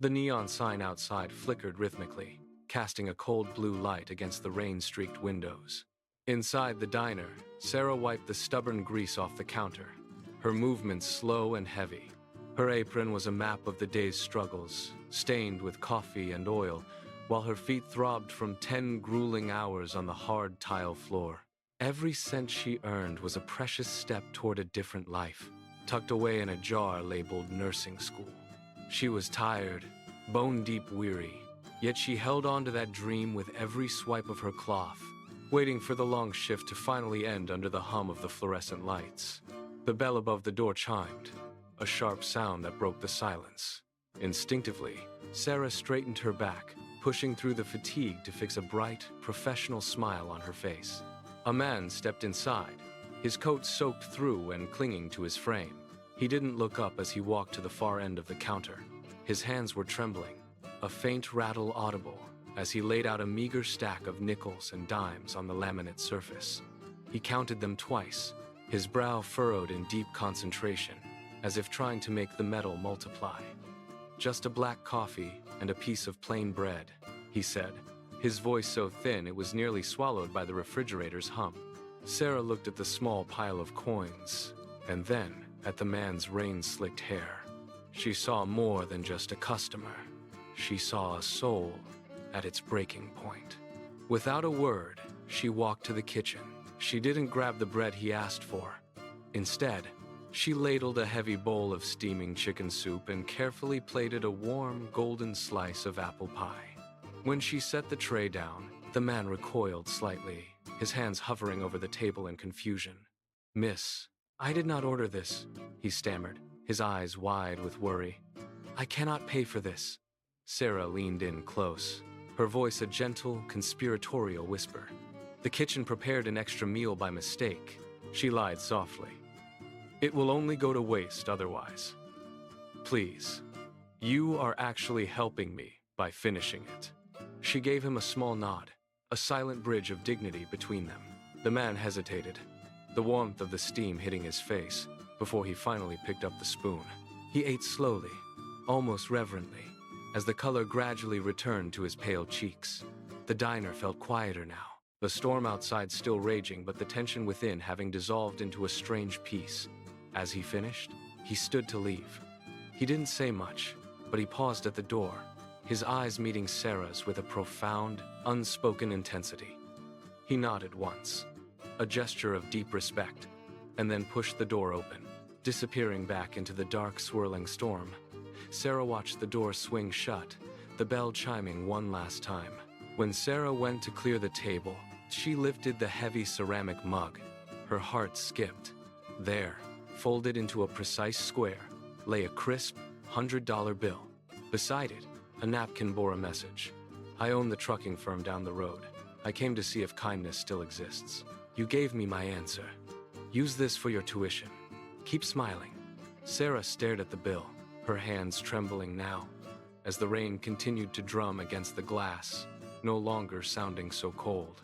The neon sign outside flickered rhythmically, casting a cold blue light against the rain-streaked windows. Inside the diner, Sarah wiped the stubborn grease off the counter, her movements slow and heavy. Her apron was a map of the day's struggles, stained with coffee and oil, while her feet throbbed from 10 grueling hours on the hard tile floor. Every cent she earned was a precious step toward a different life, tucked away in a jar labeled nursing school. She was tired, bone-deep weary, yet she held on to that dream with every swipe of her cloth, waiting for the long shift to finally end under the hum of the fluorescent lights. The bell above the door chimed, a sharp sound that broke the silence. Instinctively, Sarah straightened her back, pushing through the fatigue to fix a bright, professional smile on her face. A man stepped inside, his coat soaked through and clinging to his frame. He didn't look up as he walked to the far end of the counter. His hands were trembling, a faint rattle audible as he laid out a meager stack of nickels and dimes on the laminate surface. He counted them twice, his brow furrowed in deep concentration, as if trying to make the metal multiply. "Just a black coffee and a piece of plain bread," he said, his voice so thin it was nearly swallowed by the refrigerator's hum. Sarah looked at the small pile of coins, and then at the man's rain-slicked hair. She saw more than just a customer. She saw a soul at its breaking point. Without a word, she walked to the kitchen. She didn't grab the bread he asked for. Instead, she ladled a heavy bowl of steaming chicken soup and carefully plated a warm, golden slice of apple pie. When she set the tray down, the man recoiled slightly, his hands hovering over the table in confusion. "Miss, I did not order this," he stammered, his eyes wide with worry. "I cannot pay for this." Sarah leaned in close, her voice a gentle, conspiratorial whisper. "The kitchen prepared an extra meal by mistake," she lied softly. "It will only go to waste otherwise. Please, you are actually helping me by finishing it." She gave him a small nod, a silent bridge of dignity between them. The man hesitated, the warmth of the steam hitting his face, before he finally picked up the spoon. He ate slowly, almost reverently, as the color gradually returned to his pale cheeks. The diner felt quieter now, the storm outside still raging but the tension within having dissolved into a strange peace. As he finished, he stood to leave. He didn't say much, but he paused at the door, his eyes meeting Sarah's with a profound, unspoken intensity. He nodded once, a gesture of deep respect, and then pushed the door open, disappearing back into the dark, swirling storm. Sarah watched the door swing shut, the bell chiming one last time. When Sarah went to clear the table, she lifted the heavy ceramic mug. Her heart skipped. There, folded into a precise square, lay a crisp $100 bill. Beside it, a napkin bore a message. "I own the trucking firm down the road. I came to see if kindness still exists. You gave me my answer. Use this for your tuition. Keep smiling." Sarah stared at the bill, her hands trembling now, as the rain continued to drum against the glass, no longer sounding so cold.